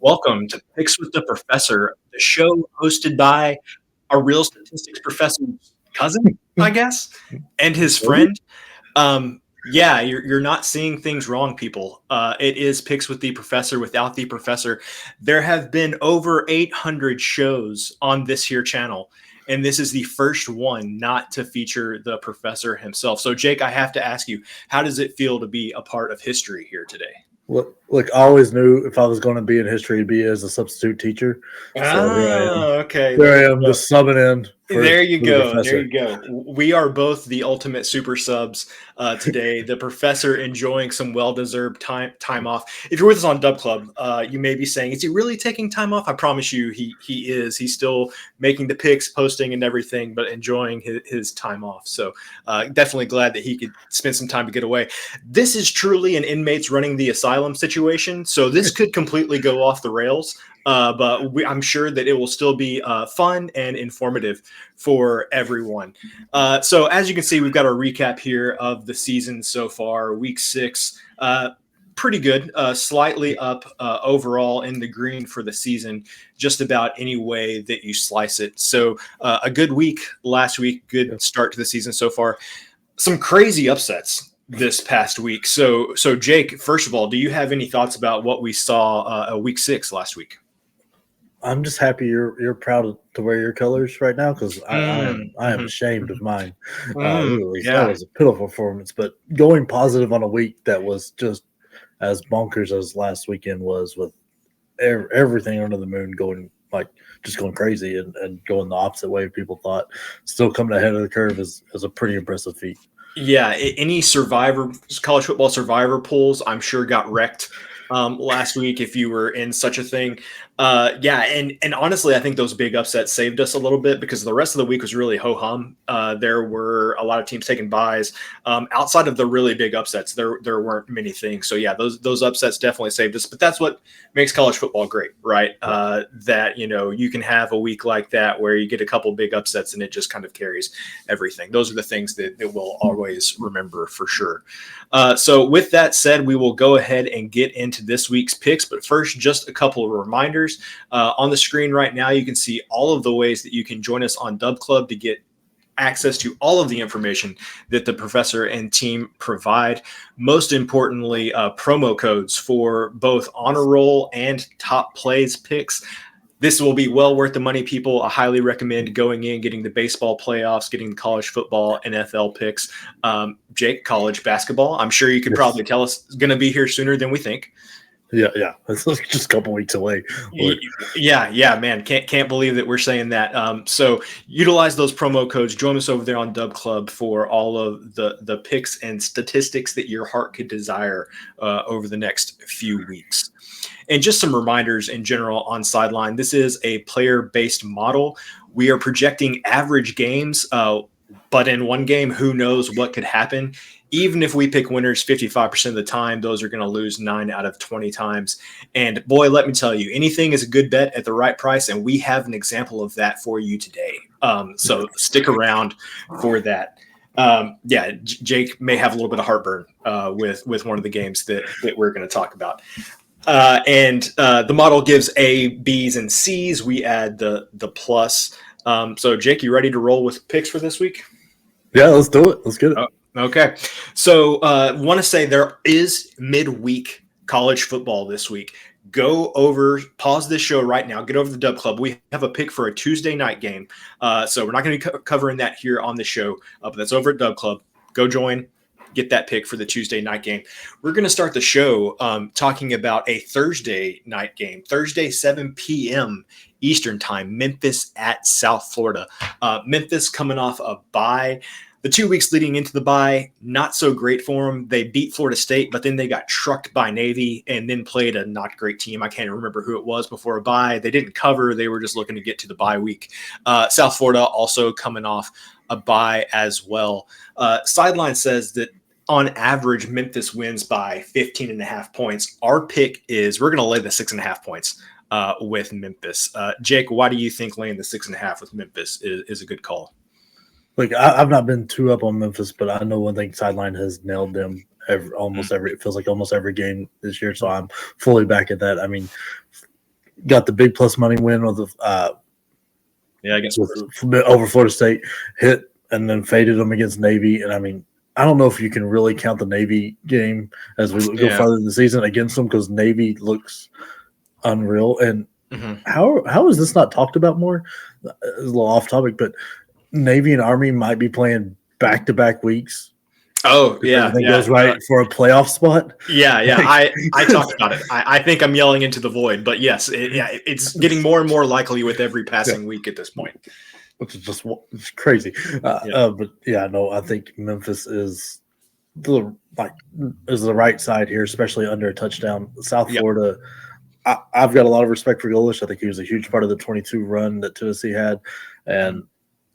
Welcome to Picks with the Professor, the show hosted by our real statistics professor's cousin, I guess, and his friend. Yeah, you're not seeing things wrong, people. It is Picks with the Professor without the professor. There have been over 800 shows on this here channel, and this is the first one not to feature the professor himself. So, Jake, I have to ask you, how does it feel to be a part of history here today? Look, I always knew if I was going to be in history, it'd be as a substitute teacher. So here I am. Okay. There I am, just subbing in. There you go. There you go. We are both the ultimate super subs today. The professor enjoying some well-deserved time off. If you're with us on Dub Club, you may be saying, "Is he really taking time off?" I promise you, he is. He's still making the picks, posting, and everything, but enjoying his time off. So definitely glad that he could spend some time to get away. This is truly an inmates running the asylum situation. So this could completely go off the rails. But I'm sure that it will still be fun and informative for everyone. So as you can see, we've got a recap here of the season so far. Week 6, pretty good, slightly up overall in the green for the season, just about any way that you slice it. So a good week last week, good start to the season so far. Some crazy upsets this past week. So Jake, first of all, do you have any thoughts about what we saw week 6 last week? I'm just happy you're proud to wear your colors right now, because I am ashamed of mine. That was a pitiful performance, but going positive on a week that was just as bonkers as last weekend was, with everything under the moon going crazy and going the opposite way people thought, still coming ahead of the curve is a pretty impressive feat. Yeah, any college football survivor polls, I'm sure got wrecked last week if you were in such a thing. And honestly, I think those big upsets saved us a little bit, because the rest of the week was really ho-hum. There were a lot of teams taking buys. Outside of the really big upsets, there weren't many things. So yeah, those upsets definitely saved us. But that's what makes college football great, right? That you can have a week like that where you get a couple big upsets and it just kind of carries everything. Those are the things that we'll always remember for sure. So with that said, we will go ahead and get into this week's picks. But first, just a couple of reminders. On the screen right now, you can see all of the ways that you can join us on Dub Club to get access to all of the information that the professor and team provide. Most importantly, promo codes for both honor roll and top plays picks. This will be well worth the money, people. I highly recommend going in, getting the baseball playoffs, getting the college football, NFL picks. Jake, college basketball, I'm sure you could probably tell us, is going to be here sooner than we think. Yeah. It's just a couple weeks away. Yeah, man. Can't believe that we're saying that. So utilize those promo codes. Join us over there on Dub Club for all of the picks and statistics that your heart could desire over the next few weeks. And just some reminders in general on Sideline. This is a player-based model. We are projecting average games, but in one game, who knows what could happen. Even if we pick winners 55% of the time, those are going to lose 9 out of 20 times. And boy, let me tell you, anything is a good bet at the right price, and we have an example of that for you today. So stick around for that. Jake may have a little bit of heartburn with one of the games that we're going to talk about. And the model gives A, B's, and C's. We add the plus. So, Jake, you ready to roll with picks for this week? Yeah, let's do it. Let's get it. Okay. So want to say there is midweek college football this week. Pause this show right now. Get over to the Dub Club. We have a pick for a Tuesday night game. So we're not going to be covering that here on the show, but that's over at Dub Club. Go join. Get that pick for the Tuesday night game. We're going to start the show talking about a Thursday night game, Thursday, 7 p.m. Eastern time, Memphis at South Florida. Memphis coming off a bye. The 2 weeks leading into the bye, not so great for them. They beat Florida State, but then they got trucked by Navy and then played a not great team. I can't remember who it was before a bye. They didn't cover. They were just looking to get to the bye week. South Florida also coming off a bye as well. Sideline says that on average, Memphis wins by 15.5 points. Our pick is we're going to lay the 6.5 points with Memphis. Jake, why do you think laying the 6.5 with Memphis is a good call? Like I've not been too up on Memphis, but I know one thing: Sideline has nailed them almost every. It feels like almost every game this year. So I'm fully back at that. I mean, got the big plus money win with the against over Florida State, hit and then faded them against Navy. And I mean, I don't know if you can really count the Navy game as we go farther in the season against them because Navy looks unreal. And how is this not talked about more? It's a little off topic, but Navy and Army might be playing back-to-back weeks. Oh, yeah. Everything goes right for a playoff spot. Yeah. I talked about it. I think I'm yelling into the void, but yes, it's getting more and more likely with every passing week at this point. Which is just crazy. But yeah, no, I think Memphis is the right side here, especially under a touchdown. South Florida, I've got a lot of respect for Golish. I think he was a huge part of the 22 run that Tennessee had, and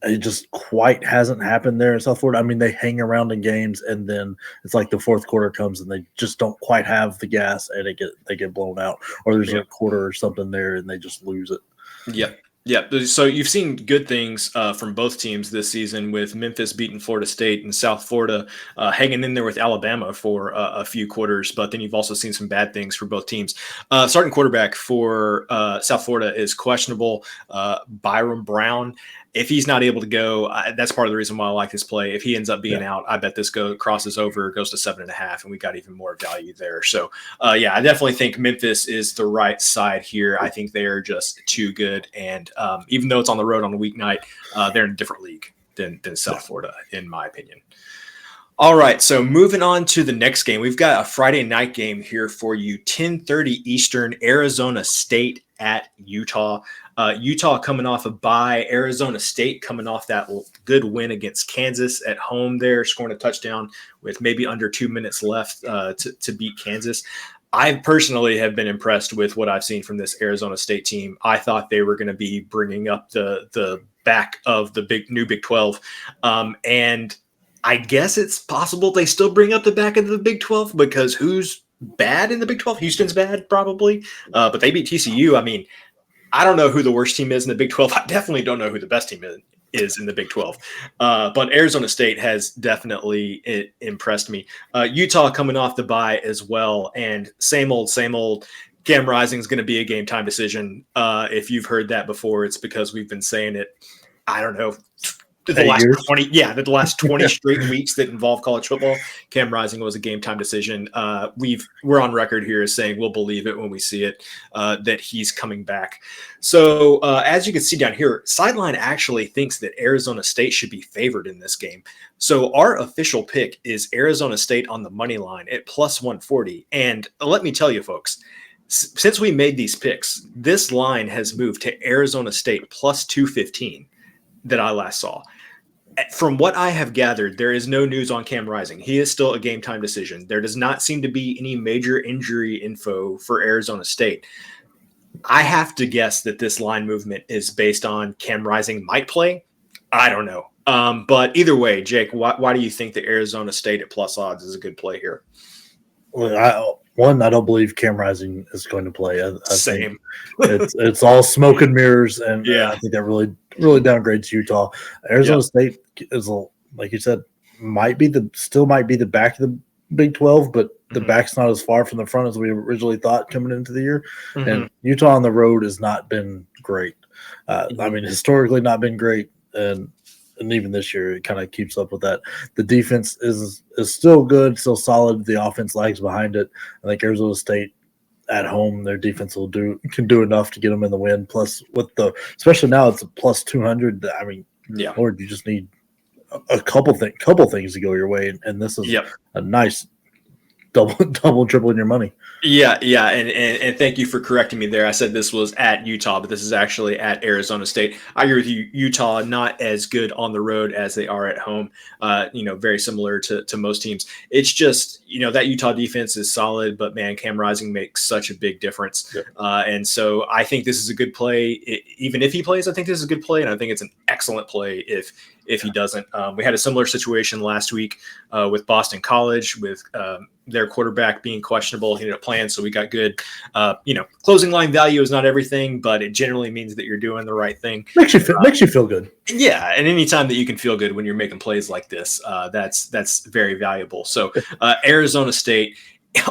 it just quite hasn't happened there in South Florida. I mean, they hang around in games, and then it's like the fourth quarter comes, and they just don't quite have the gas, and they get blown out, or there's a quarter or something there, and they just lose it. Yep. Yeah, so you've seen good things from both teams this season with Memphis beating Florida State and South Florida hanging in there with Alabama for a few quarters, but then you've also seen some bad things for both teams. Starting quarterback for South Florida is questionable, Byron Brown. If he's not able to go, that's part of the reason why I like this play. If he ends up being out, I bet this crosses over, goes to 7.5, and we got even more value there. So, I definitely think Memphis is the right side here. I think they are just too good, and even though it's on the road on a weeknight, they're in a different league than South Florida, in my opinion. All right, so moving on to the next game. We've got a Friday night game here for you, 10:30 Eastern, Arizona State at Utah. Utah coming off a bye, Arizona State coming off that good win against Kansas at home there, scoring a touchdown with maybe under 2 minutes left to beat Kansas. I personally have been impressed with what I've seen from this Arizona State team. I thought they were going to be bringing up the back of the new Big 12. And I guess it's possible they still bring up the back of the Big 12 because who's bad in the Big 12? Houston's bad, probably. But they beat TCU. I mean, I don't know who the worst team is in the Big 12. I definitely don't know who the best team is in the Big 12. But Arizona State has definitely impressed me. Utah coming off the bye as well. And same old. Cam Rising is going to be a game time decision. If you've heard that before, it's because we've been saying it, I don't know, the last 20 straight weeks that involve college football. Cam Rising was a game time decision. We're on record here as saying we'll believe it when we see it, that he's coming back. So as you can see down here, Sideline actually thinks that Arizona State should be favored in this game. So our official pick is Arizona State on the money line at plus 140. And let me tell you, folks, since we made these picks, this line has moved to Arizona State plus 215 that I last saw. From what I have gathered, there is no news on Cam Rising. He is still a game time decision. There does not seem to be any major injury info for Arizona State. I have to guess that this line movement is based on Cam Rising might play. I don't know. But either way, Jake, why do you think that Arizona State at plus odds is a good play here? Well, I don't believe Cam Rising is going to play. Same. It's all smoke and mirrors, and I think that really downgrades Utah. Arizona State is, like you said, might be the back of the Big 12, but the back's not as far from the front as we originally thought coming into the year. And Utah on the road has not been great. I mean, historically not been great, and even this year it kind of keeps up with that. The defense is still good, still solid. The offense lags behind it. I think Arizona State at home, their defense can do enough to get them in the win. Plus, especially now it's a plus 200. I mean, Lord, you just need a couple things to go your way, and this is a nice double, tripling your money. Yeah, and thank you for correcting me there. I said this was at Utah, but this is actually at Arizona State. I agree with you. Utah not as good on the road as they are at home. Very similar to most teams. It's just that Utah defense is solid, but man, Cam Rising makes such a big difference. And so I think this is a good play. Even if he plays, I think this is a good play, and I think it's an excellent play if if he doesn't. We had a similar situation last week with Boston College with their quarterback being questionable. He ended up playing, so we got good. Closing line value is not everything, but it generally means that you're doing the right thing. Makes you feel good. Yeah, and anytime that you can feel good when you're making plays like this, that's very valuable. So Arizona State.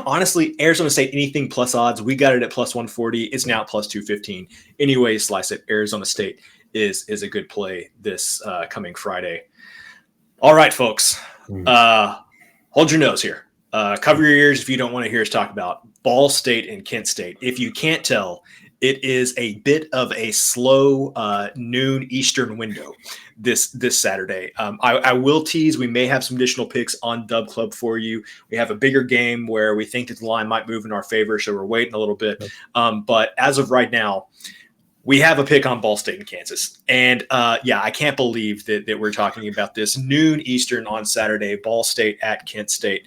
Honestly, Arizona State, anything plus odds, we got it at plus 140. It's now at plus 215. Anyway, slice it. Arizona State is a good play this coming Friday. All right, folks. Hold your nose here. Cover your ears if you don't want to hear us talk about Ball State and Kent State. If you can't tell, it is a bit of a slow noon Eastern window this Saturday. I will tease we may have some additional picks on Dub Club for you. We have a bigger game where we think that the line might move in our favor, so we're waiting a little bit. But as of right now, we have a pick on Ball State and Kansas. And I can't believe that we're talking about this noon Eastern on Saturday, Ball State at Kent State.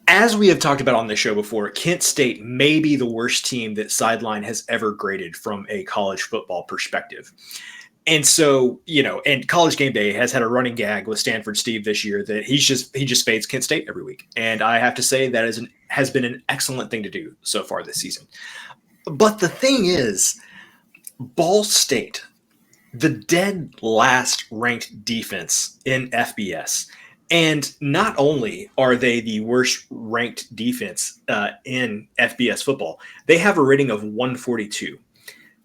As we have talked about on this show before, Kent State may be the worst team that Sideline has ever graded from a college football perspective. And so, and College Game Day has had a running gag with Stanford Steve this year that he just fades Kent State every week. And I have to say that has been an excellent thing to do so far this season. But the thing is, Ball State, the dead last ranked defense in FBS, and not only are they the worst ranked defense in FBS football, they have a rating of 142.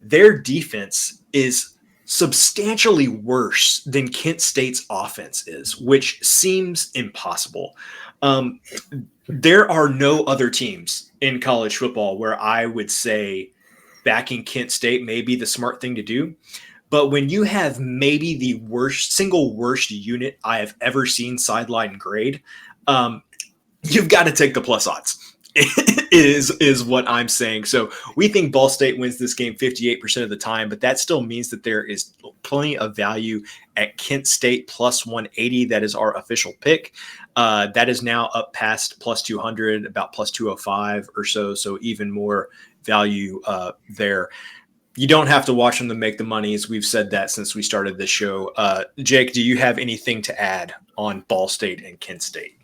Their defense is substantially worse than Kent State's offense is, which seems impossible. There are no other teams in college football where I would say backing Kent State may be the smart thing to do. But when you have maybe the single worst unit I have ever seen Sideline grade, you've got to take the plus odds. is what I'm saying. So we think Ball State wins this game 58% of the time, but that still means that there is plenty of value at Kent State plus 180. That is our official pick. That is now up past plus 200, about plus 205 or so. So even more value there. You don't have to watch them to make the money, as we've said that since we started this show. Jake, do you have anything to add on Ball State and Kent State?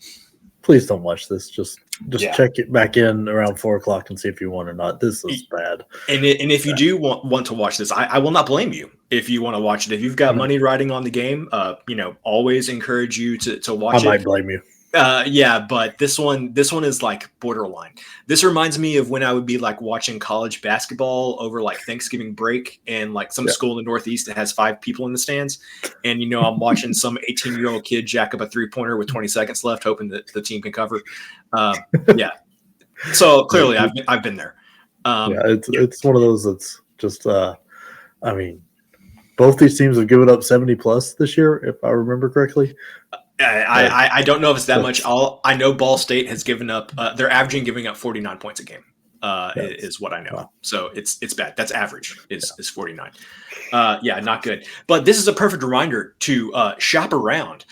Please don't watch this. Just check it back in around 4:00 and see if you want or not. This is bad. And if you do want to watch this, I will not blame you if you want to watch it. If you've got money riding on the game, always encourage you to watch it. I might blame you. But this one is like borderline. This reminds me of when I would be like watching college basketball over like Thanksgiving break and like some school in the Northeast that has 5 people in the stands. And, I'm watching some 18-year-old kid jack up a 3-pointer with 20 seconds left, hoping that the team can cover. So clearly I've been there. It's one of those that's just, both these teams have given up 70 plus this year, if I remember correctly. I don't know if it's that much. I know Ball State has given up. They're averaging giving up 49 points a game. Is what I know. Wow. So it's bad. That's average. Is 49. Not good. But this is a perfect reminder to shop around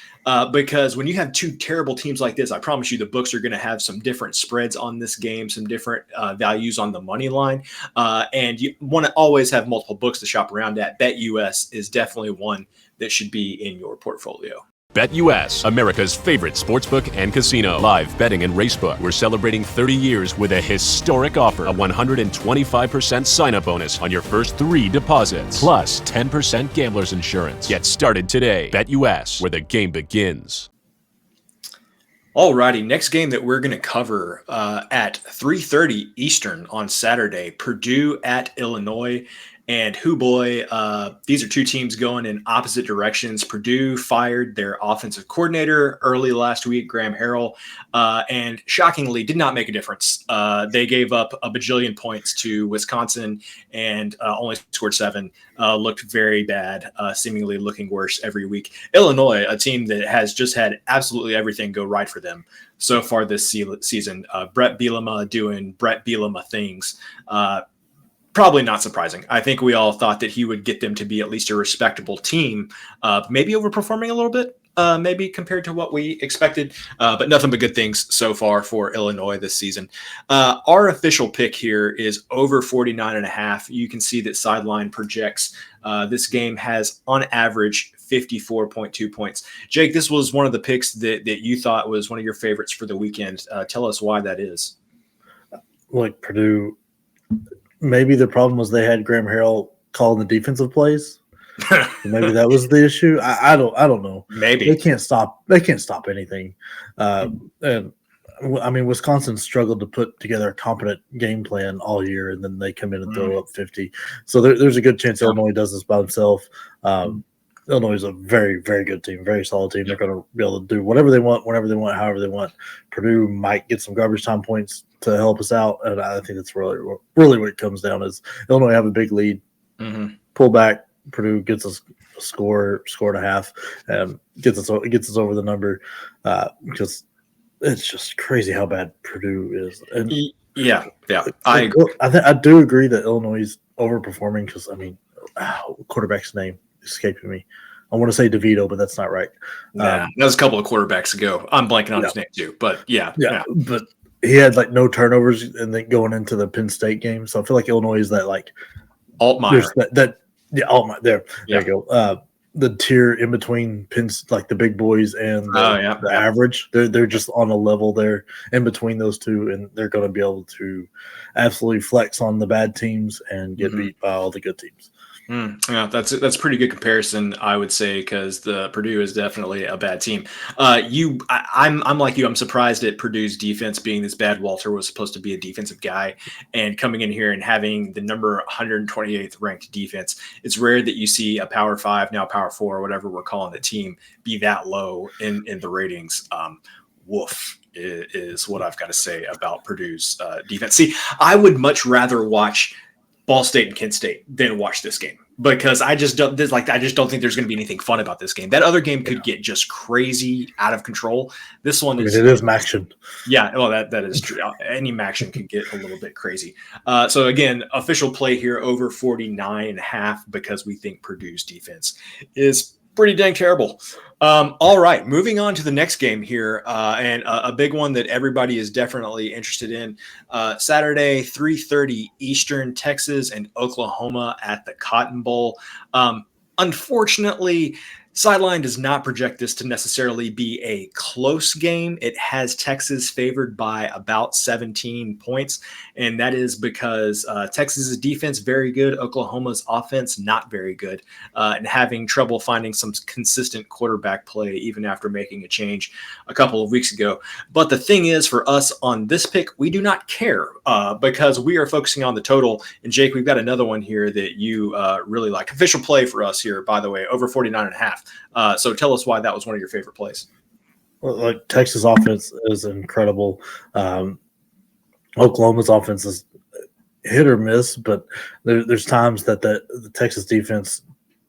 because when you have 2 terrible teams like this, I promise you the books are going to have some different spreads on this game, some different values on the money line, and you want to always have multiple books to shop around at. BetUS is definitely one that should be in your portfolio. BetUS, America's favorite sportsbook and casino. Live betting and racebook. We're celebrating 30 years with a historic offer. A 125% sign-up bonus on your first 3 deposits. Plus 10% gambler's insurance. Get started today. BetUS, where the game begins. Alrighty, next game that we're going to cover at 3:30 Eastern on Saturday, Purdue at Illinois. And these are 2 teams going in opposite directions. Purdue fired their offensive coordinator early last week, Graham Harrell, and shockingly did not make a difference. They gave up a bajillion points to Wisconsin and only scored 7. Looked very bad, seemingly looking worse every week. Illinois, a team that has just had absolutely everything go right for them so far this season. Brett Bielema doing Brett Bielema things. Probably not surprising. I think we all thought that he would get them to be at least a respectable team, maybe overperforming a little bit. maybe compared to what we expected, but nothing but good things so far for Illinois this season. Our official pick here is over 49.5. You can see that Sideline projects this game has on average 54.2 points. Jake, this was one of the picks that you thought was one of your favorites for the weekend. Tell us why that is. Like Purdue, maybe the problem was they had Graham Harrell calling the defensive plays. Maybe that was the issue. I don't know. Maybe they can't stop anything. And I mean, Wisconsin struggled to put together a competent game plan all year, and then they come in and throw up 50. So there's a good chance Illinois does this by themselves. Illinois is a very, very good team, very solid team. They're going to be able to do whatever they want, whenever they want, however they want. Purdue might get some garbage time points to help us out, and I think that's really what it comes down is Illinois have a big lead, pull back. Purdue gets us a score and a half, and gets us over the number because it's just crazy how bad Purdue is. And yeah, I agree. I do agree that Illinois is overperforming because quarterback's name escaping me. I want to say DeVito, but that's not right. That was a couple of quarterbacks ago. I'm blanking on his name too, but yeah. But he had like no turnovers, and then going into the Penn State game, so I feel like Illinois is that like Altmaier. Altmaier. There you go. The tier in between Penn's, like the big boys and the average. They're just on a level there in between those two, and they're going to be able to absolutely flex on the bad teams and get beat by all the good teams. Yeah, that's a pretty good comparison, I would say, because the Purdue is definitely a bad team. I'm like you. I'm surprised at Purdue's defense being this bad. Walter was supposed to be a defensive guy, and coming in here and having the number 128th ranked defense. It's rare that you see a Power 5, now Power 4, whatever we're calling the team, be that low in the ratings. Woof is what I've got to say about Purdue's defense. See, I would much rather watch Ball State and Kent State than watch this game because I just don't think there's going to be anything fun about this game. That other game could get just crazy out of control. This one is it is Maction. Yeah, well that is true. Any Maction can get a little bit crazy. So again, official play here over 49.5 because we think Purdue's defense is pretty dang terrible. All right, moving on to the next game here, and a big one that everybody is definitely interested in. Saturday, 3:30 Eastern, Texas and Oklahoma at the Cotton Bowl. Unfortunately, Sideline does not project this to necessarily be a close game. It has Texas favored by about 17 points, and that is because Texas's defense very good, Oklahoma's offense not very good, and having trouble finding some consistent quarterback play even after making a change a couple of weeks ago. But the thing is, for us on this pick, we do not care because we are focusing on the total. And Jake, we've got another one here that you really like. Official play for us here, by the way, over 49.5. So tell us why that was one of your favorite plays. Well, like Texas offense is incredible. Oklahoma's offense is hit or miss, but there's times that the Texas defense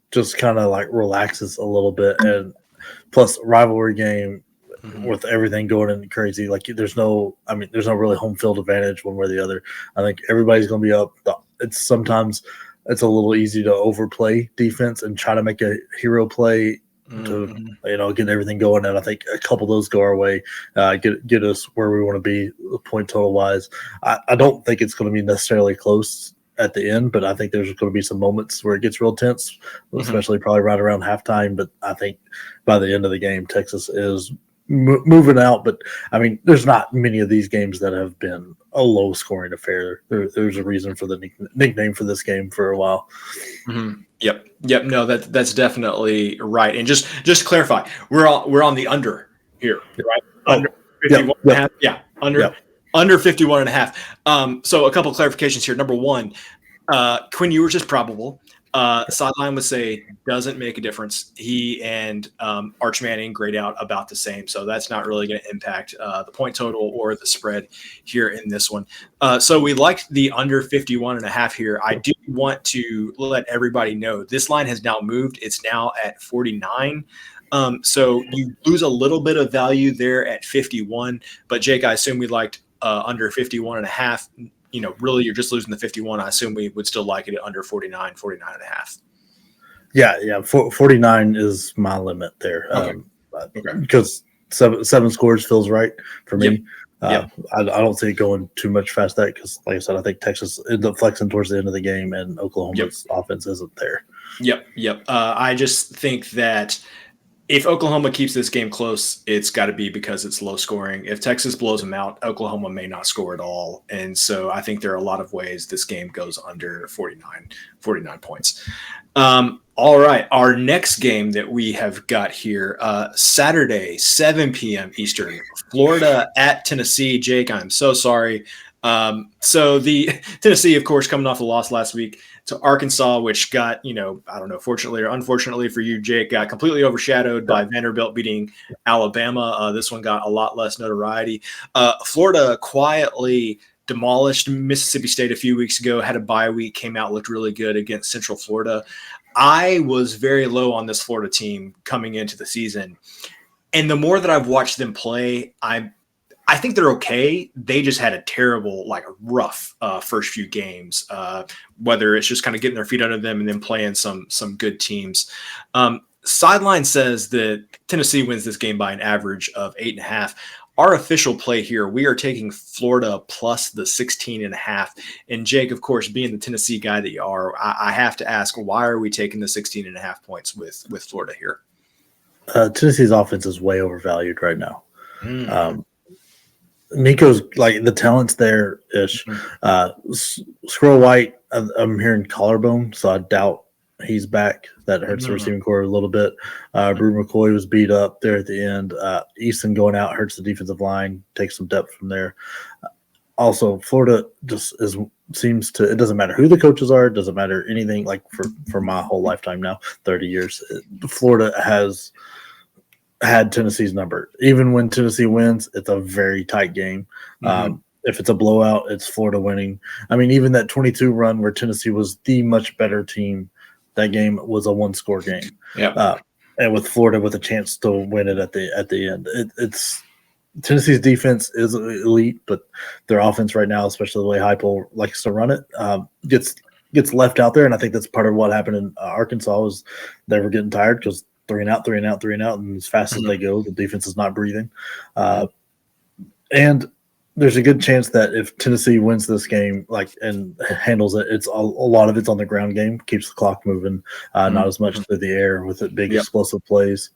just kind of like relaxes a little bit, and plus rivalry game with everything going in crazy. Like there's no really home field advantage one way or the other. I think everybody's going to be up. Sometimes it's a little easy to overplay defense and try to make a hero play to get everything going, and I think a couple of those go our way, get us where we want to be point total wise. I don't think it's going to be necessarily close at the end, but I think there's going to be some moments where it gets real tense, especially probably right around halftime. But I think by the end of the game, Texas is moving out. But I mean, there's not many of these games that have been a low scoring affair. There's a reason for the nickname for this game for a while. Yep. No, that's definitely right. And just to clarify, we're on the under here, right? Under 51.5. Yeah. Under 51.5. So a couple of clarifications here. Number one, Quinn Ewers is probable. Sideline would say doesn't make a difference. He and Arch Manning grade out about the same, so that's not really going to impact the point total or the spread here in this one. So we liked the under 51.5 here. I do want to let everybody know this line has now moved. It's now at 49. So you lose a little bit of value there at 51. But Jake, I assume we liked under 51.5. Really you're just losing the 51. I assume we would still like it at under 49.5. Yeah. 49 is my limit there. Okay. because seven scores feels right for me. Yep. I don't see it going too much past that because, like I said, I think Texas ended up flexing towards the end of the game, and Oklahoma's offense isn't there. Yep. I just think that if Oklahoma keeps this game close, it's got to be because it's low scoring. If Texas blows them out, Oklahoma may not score at all. And so I think there are a lot of ways this game goes under 49 points. All right. Our next game that we have got here, Saturday, 7 p.m. Eastern, Florida at Tennessee. Jake, I'm so sorry. So the Tennessee, of course, coming off the loss last week to Arkansas, which got, I don't know, fortunately or unfortunately for you, Jake, got completely overshadowed by Vanderbilt beating Alabama. This one got a lot less notoriety. Florida quietly demolished Mississippi State a few weeks ago, had a bye week, came out, looked really good against Central Florida. I was very low on this Florida team coming into the season. And the more that I've watched them play, I think they're okay. They just had a terrible, rough first few games, whether it's just kind of getting their feet under them and then playing some good teams. Sideline says that Tennessee wins this game by an average of 8.5. Our official play here, we are taking Florida plus the 16.5. And Jake, of course, being the Tennessee guy that you are, I have to ask, why are we taking the 16.5 points with Florida here? Tennessee's offense is way overvalued right now. Nico's the talent's there ish. Squirrel White, I'm hearing collarbone, so I doubt he's back. That hurts the receiving core a little bit. Brew McCoy was beat up there at the end. Easton going out hurts the defensive line, takes some depth from there. Also, Florida just seems to, it doesn't matter who the coaches are, it doesn't matter anything, for my whole lifetime now, 30 years. Florida has had Tennessee's number. Even when Tennessee wins, it's a very tight game. If it's a blowout, it's Florida winning. I mean, even that 22 run where Tennessee was the much better team, that game was a one-score game. And with Florida with a chance to win it at the end. It's Tennessee's defense is elite, but their offense right now, especially the way Heupel likes to run it, gets left out there. And I think that's part of what happened in Arkansas was they were getting tired because 3 and out, and as fast as they go, the defense is not breathing. And there's a good chance that if Tennessee wins this game, and handles it, it's a lot of it's on the ground game, keeps the clock moving, not as much through the air with it big explosive plays.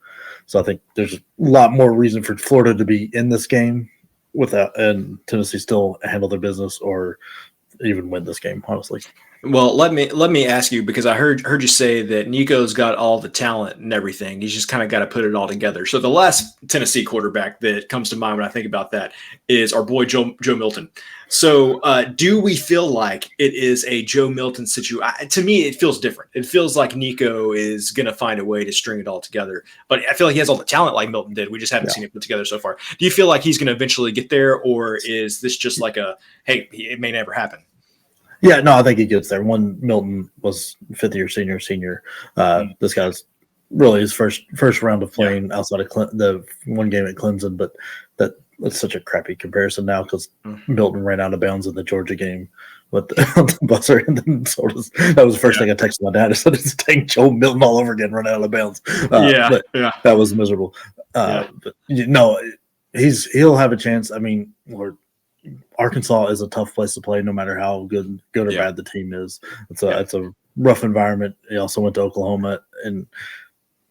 So I think there's a lot more reason for Florida to be in this game and Tennessee still handle their business or even win this game, honestly. Well, let me ask you, because I heard you say that Nico's got all the talent and everything. He's just kind of got to put it all together. So the last Tennessee quarterback that comes to mind when I think about that is our boy Joe Milton. So do we feel like it is a Joe Milton situation? To me, it feels different. It feels like Nico is going to find a way to string it all together. But I feel like he has all the talent like Milton did. We just haven't seen it put together so far. Do you feel like he's going to eventually get there, or is this just like hey, it may never happen? Yeah, no, I think he gets there. Milton was fifth-year senior. This guy's really his first round of playing outside of the one game at Clemson, but that's such a crappy comparison now because Milton ran out of bounds in the Georgia game with the buzzer, and then that was the first thing I texted my dad. I said, "It's taking Joe Milton all over again, run out of bounds." That was miserable. But he'll have a chance. I mean, Arkansas is a tough place to play, no matter how good or bad the team is. It's a rough environment. He also went to Oklahoma, and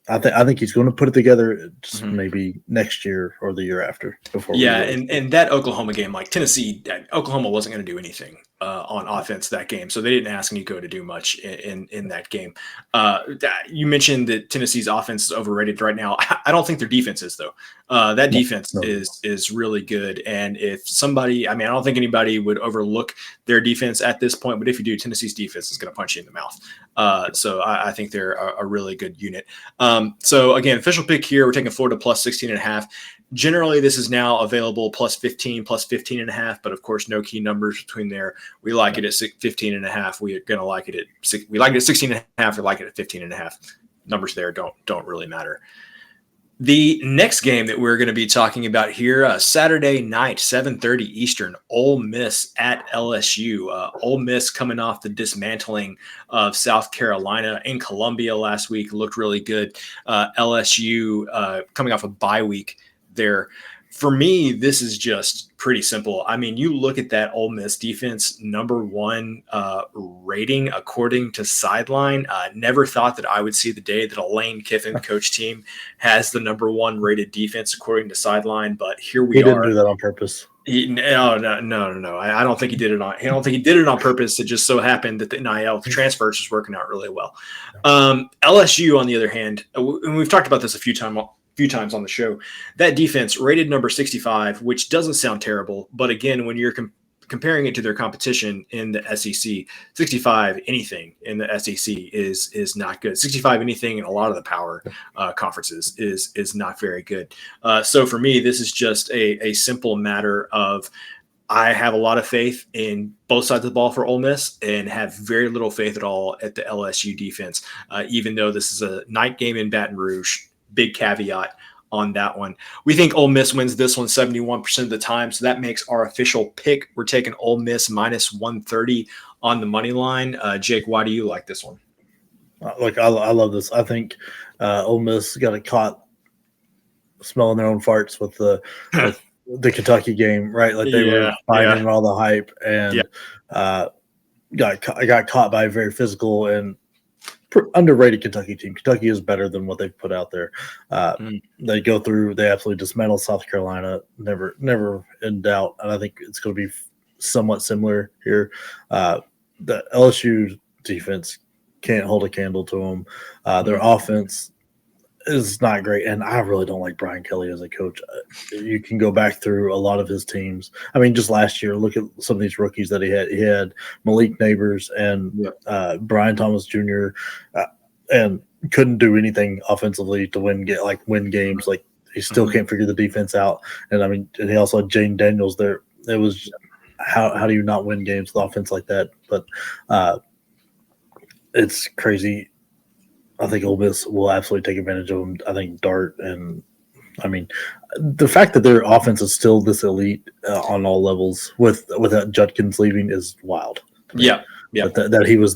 I think he's going to put it together just maybe next year or the year after. And that Oklahoma game, Oklahoma wasn't going to do anything on offense that game, so they didn't ask Nico to do much in that game. You mentioned that Tennessee's offense is overrated right now. I don't think their defense is, though. That defense is really good, and if somebody, I don't think anybody would overlook their defense at this point, but if you do, Tennessee's defense is going to punch you in the mouth. So I think they're a really good unit. So again, official pick here, we're taking Florida plus 16.5. Generally, this is now available plus 15, plus 15.5, but of course, no key numbers between there. We like it at 15.5. We're going to like it at 16.5. We like it at 15.5. Numbers there don't really matter. The next game that we're going to be talking about here, Saturday night, 7:30 Eastern, Ole Miss at LSU. Ole Miss coming off the dismantling of South Carolina in Columbia last week, looked really good. LSU coming off a bye week there. For me, this is just pretty simple. I mean, you look at that Ole Miss defense, number one rating according to Sideline. Never thought that I would see the day that a Lane Kiffin coach team has the number one rated defense according to Sideline, but here we are. He didn't do that on purpose. No. I don't think he did it on. I don't think he did it on purpose. It just so happened that the NIL transfers was working out really well. LSU, on the other hand, and we've talked about this a few times on the show, that defense rated number 65, which doesn't sound terrible, but again, when you're comparing it to their competition in the SEC, 65 anything in the SEC is not good. 65 anything in a lot of the power conferences is not very good. So for me, this is just a simple matter of I have a lot of faith in both sides of the ball for Ole Miss and have very little faith at all at the LSU defense, even though this is a night game in Baton Rouge. Big caveat on that one. We think Ole Miss wins this one 71% of the time, so that makes our official pick. We're taking Ole Miss minus 130 on the money line. Jake, why do you like this one? Look, I love this. I think Ole Miss got caught smelling their own farts with the Kentucky game, right? Like they were finding all the hype and got caught by a very physical and underrated Kentucky team. Kentucky is better than what they've put out there. They go through, they absolutely dismantle South Carolina, never in doubt. And I think it's going to be somewhat similar here. The LSU defense can't hold a candle to them. Their offense is not great, and I really don't like Brian Kelly as a coach. You can go back through a lot of his teams. I mean, just last year, look at some of these rookies that he had. He had Malik Neighbors and Brian Thomas Jr. And couldn't do anything offensively to win games. Like he still can't figure the defense out. And I mean, and he also had Jane Daniels there. It was how do you not win games with offense like that? But it's crazy. I think Ole Miss will absolutely take advantage of them. I think Dart and I mean the fact that their offense is still this elite on all levels without Judkins leaving is wild. Yeah. But that he was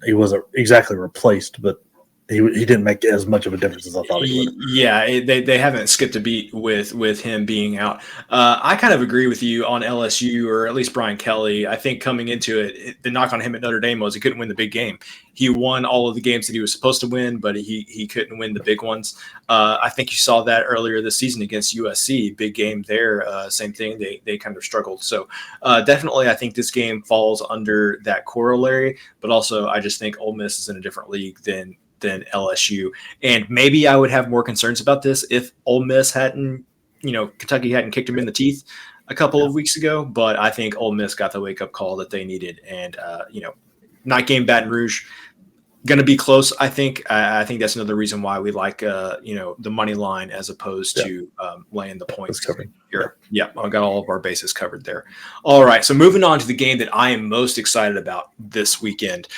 he wasn't exactly replaced, but he didn't make as much of a difference as I thought he would. Yeah, they haven't skipped a beat with him being out. I kind of agree with you on LSU, or at least Brian Kelly. I think coming into it, the knock on him at Notre Dame was he couldn't win the big game. He won all of the games that he was supposed to win, but he couldn't win the big ones. I think you saw that earlier this season against USC. Big game there. Same thing. They kind of struggled. So definitely I think this game falls under that corollary, but also I just think Ole Miss is in a different league than LSU. And maybe I would have more concerns about this if Ole Miss Kentucky hadn't kicked him in the teeth a couple of weeks ago. But I think Ole Miss got the wake up call that they needed. And, night game Baton Rouge, going to be close. I think that's another reason why we like, the money line as opposed to laying the points here. Yeah, I got all of our bases covered there. All right, so moving on to the game that I am most excited about this weekend.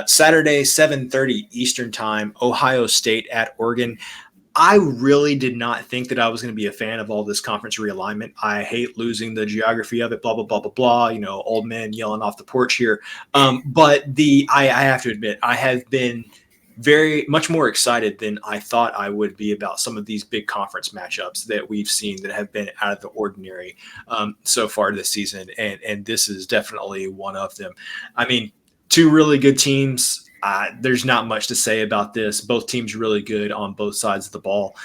Saturday, 7:30 Eastern time, Ohio State at Oregon. I really did not think that I was going to be a fan of all this conference realignment. I hate losing the geography of it, blah, blah, blah, blah, blah, old men yelling off the porch here. But I have to admit, I have been very much more excited than I thought I would be about some of these big conference matchups that we've seen that have been out of the ordinary so far this season. And this is definitely one of them. I mean, two really good teams. There's not much to say about this. Both teams really good on both sides of the ball.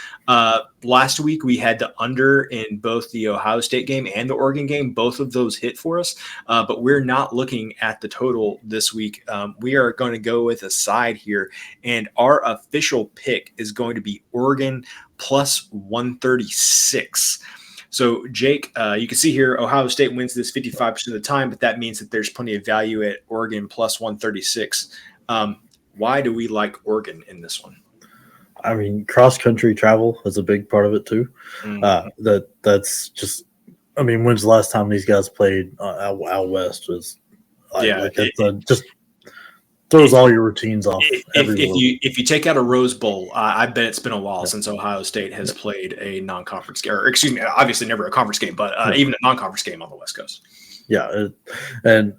Last week, we had the under in both the Ohio State game and the Oregon game. Both of those hit for us, but we're not looking at the total this week. We are going to go with a side here, and our official pick is going to be Oregon plus 136. So, Jake, you can see here Ohio State wins this 55% of the time, but that means that there's plenty of value at Oregon plus 136. Why do we like Oregon in this one? I mean, cross-country travel is a big part of it too. That's just – I mean, when's the last time these guys played out west? Was just throws all your routines off. If you take out a Rose Bowl, I bet it's been a while since Ohio State has played a non-conference game, or excuse me, obviously never a conference game, but even a non-conference game on the West Coast. Yeah, and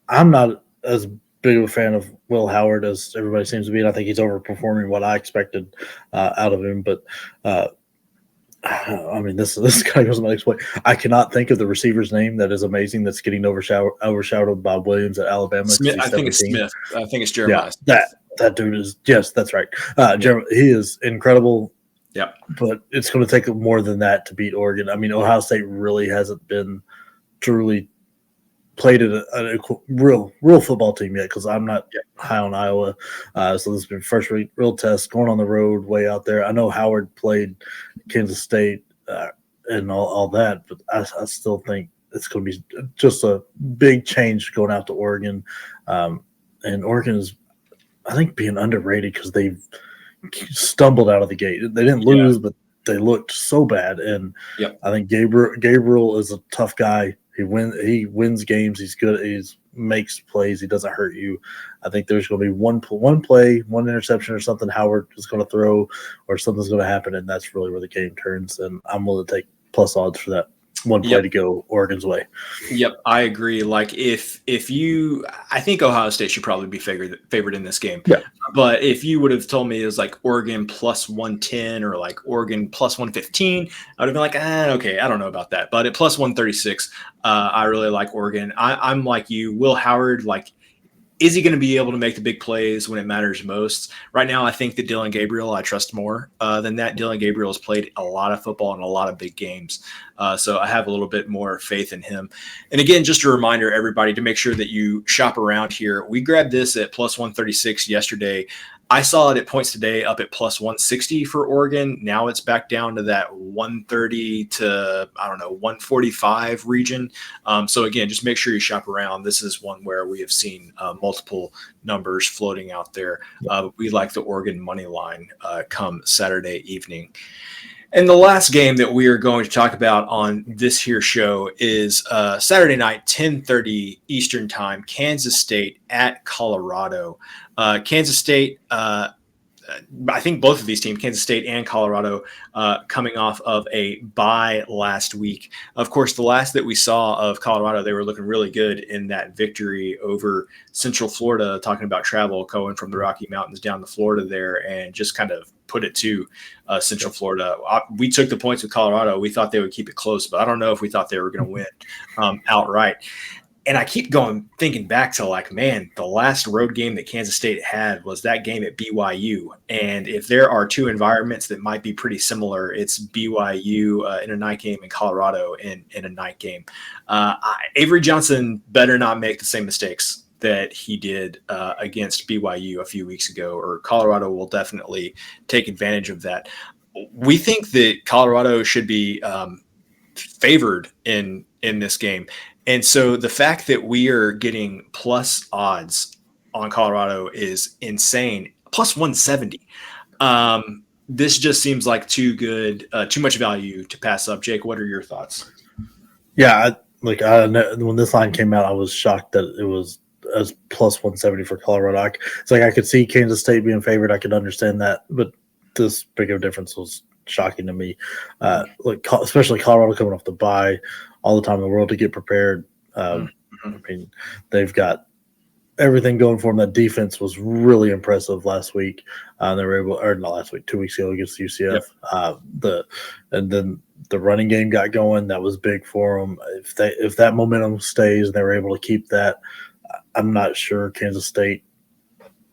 I'm not as big of a fan of Will Howard as everybody seems to be, and I think he's overperforming what I expected out of him. But I mean, this kind of goes to my next point. I cannot think of the receiver's name that is amazing that's getting overshadowed by Williams at Alabama. I think it's Smith. I think it's Jeremiah. Yeah, that dude is, yes, that's right. He is incredible. Yeah, but it's going to take more than that to beat Oregon. I mean, Ohio State really hasn't been truly played at a real football team yet, because I'm not high on Iowa. So this has been first real test going on the road way out there. I know Howard played Kansas State and all that, but I still think it's going to be just a big change going out to Oregon. And Oregon is, I think, being underrated because they've stumbled out of the gate. They didn't lose, but they looked so bad. And I think Gabriel is a tough guy. He wins games. He's good. He makes plays. He doesn't hurt you. I think there's going to be one play, one interception or something Howard is going to throw, or something's going to happen, and that's really where the game turns. And I'm willing to take plus odds for that one play to go Oregon's way. Yep, I agree. Like I think Ohio State should probably be favored in this game. Yeah. But if you would have told me it was like Oregon plus 110 or like Oregon plus 115, I would have been like, okay, I don't know about that. But at plus 136, I really like Oregon. I'm like you, Will Howard, like, is he going to be able to make the big plays when it matters most? Right now, I think that Dylan Gabriel, I trust more than that. Dylan Gabriel has played a lot of football and a lot of big games. So I have a little bit more faith in him. And again, just a reminder, everybody, to make sure that you shop around here. We grabbed this at plus 136 yesterday. I saw it at points today up at plus 160 for Oregon. Now it's back down to that 130 to, 145 region. So again, just make sure you shop around. This is one where we have seen multiple numbers floating out there. We like the Oregon money line come Saturday evening. And the last game that we are going to talk about on this here show is Saturday night, 10:30 Eastern time, Kansas State at Colorado. Kansas State, I think both of these teams, Kansas State and Colorado, coming off of a bye last week. Of course, the last that we saw of Colorado, they were looking really good in that victory over Central Florida, talking about travel, going from the Rocky Mountains down to Florida there, and just kind of put it to Central Florida. We took the points with Colorado. We thought they would keep it close, but I don't know if we thought they were going to win outright. And I keep thinking back to like, man, the last road game that Kansas State had was that game at BYU. And if there are two environments that might be pretty similar, it's BYU in a night game and Colorado in a night game. Avery Johnson better not make the same mistakes that he did against BYU a few weeks ago, or Colorado will definitely take advantage of that. We think that Colorado should be favored in this game. And so the fact that we are getting plus odds on Colorado is insane. Plus 170. This just seems like too good, too much value to pass up. Jake, what are your thoughts? Yeah, when this line came out, I was shocked that it was as plus 170 for Colorado. It's like I could see Kansas State being favored. I could understand that, but this big of a difference was shocking to me. Especially Colorado coming off the bye, all the time in the world to get prepared. I mean, they've got everything going for them. That defense was really impressive last week. They were able, or not last week, 2 weeks ago against UCF. Yep. And then the running game got going. That was big for them. If that momentum stays and they were able to keep that, I'm not sure Kansas State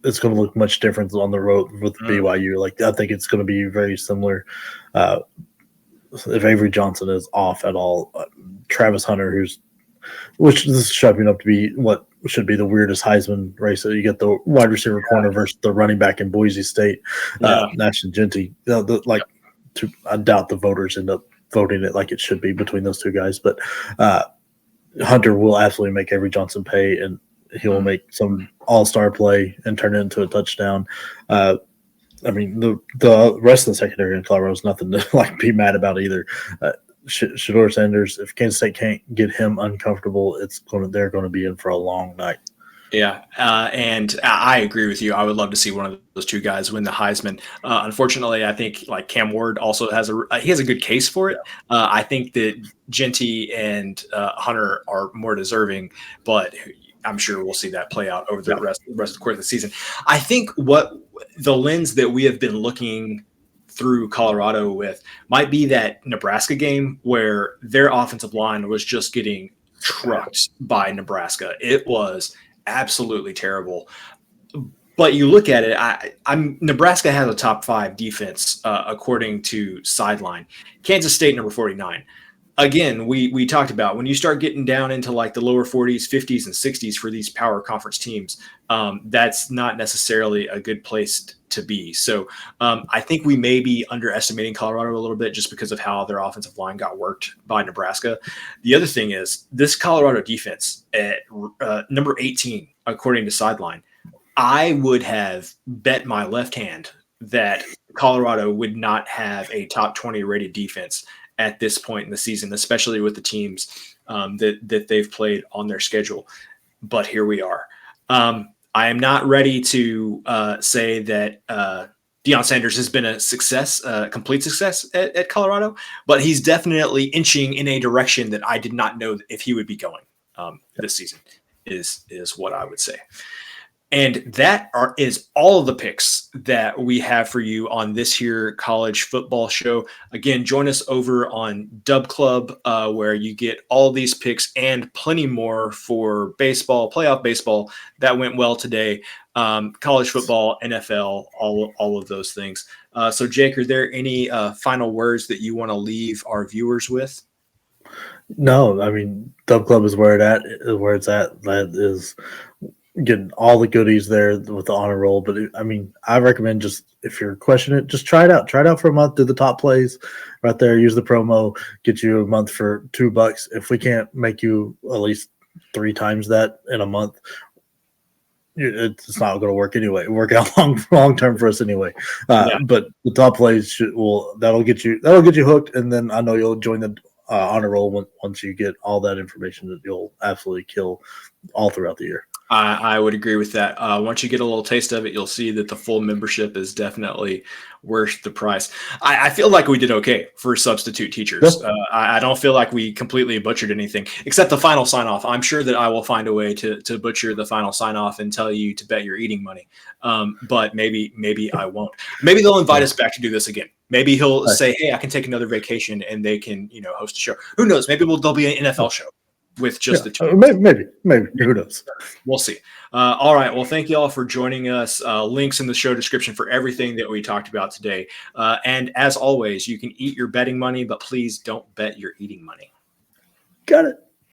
is going to look much different on the road with BYU. Like, I think it's going to be very similar. If Avery Johnson is off at all, Travis Hunter, which is shaping up to be what should be the weirdest Heisman race. So you get the wide receiver corner versus the running back in Boise State, Nash and Genty. I doubt the voters end up voting it like it should be between those two guys. But Hunter will absolutely make Avery Johnson pay, and he will make some all-star play and turn it into a touchdown. I mean, the rest of the secondary in Colorado is nothing to be mad about either. Shedeur Sanders, if Kansas State can't get him uncomfortable, they're going to be in for a long night. Yeah, and I agree with you. I would love to see one of those two guys win the Heisman. Unfortunately, I think like Cam Ward also has a good case for it. I think that Genty and Hunter are more deserving, but I'm sure we'll see that play out over the rest of the course of the season. I think what the lens that we have been looking through Colorado with might be that Nebraska game where their offensive line was just getting trucked by Nebraska. It was absolutely terrible. But you look at it, Nebraska has a top 5 defense according to Sideline. Kansas State number 49. Again, we talked about when you start getting down into like the lower 40s, 50s, and 60s for these power conference teams, that's not necessarily a good place to be. So I think we may be underestimating Colorado a little bit just because of how their offensive line got worked by Nebraska. The other thing is this Colorado defense at number 18, according to Sideline, I would have bet my left hand that Colorado would not have a top 20 rated defense at this point in the season, especially with the teams that they've played on their schedule. But here we are. I am not ready to say that Deion Sanders has been a success, complete success at Colorado, but he's definitely inching in a direction that I did not know if he would be going this season is what I would say. And that is all of the picks that we have for you on this here college football show. Again, join us over on Dub Club, where you get all these picks and plenty more for baseball, playoff baseball. That went well today. College football, NFL, all of those things. So, Jake, are there any final words that you want to leave our viewers with? No, I mean, Dub Club is where it's at. That is getting all the goodies there with the honor roll. But I recommend just, if you're questioning it, just try it out. Try it out for a month. Do the top plays right there. Use the promo. Get you a month for $2. If we can't make you at least 3 times that in a month, it's not going to work anyway. Work out long term for us anyway. But the top plays that'll get you hooked, and then I know you'll join the honor roll once you get all that information that you'll absolutely kill all throughout the year. I would agree with that. Once you get a little taste of it, you'll see that the full membership is definitely worth the price. I feel like we did okay for substitute teachers. I don't feel like we completely butchered anything except the final sign off. I'm sure that I will find a way to butcher the final sign off and tell you to bet your eating money. But maybe I won't. Maybe they'll invite us back to do this again. Maybe he'll say, "Hey, I can take another vacation," and they can, host a show. Who knows? Maybe there'll be an NFL show with just the two. Maybe. Who knows? We'll see. All right. Well, thank you all for joining us. Links in the show description for everything that we talked about today. And as always, you can eat your betting money, but please don't bet your eating money. Got it.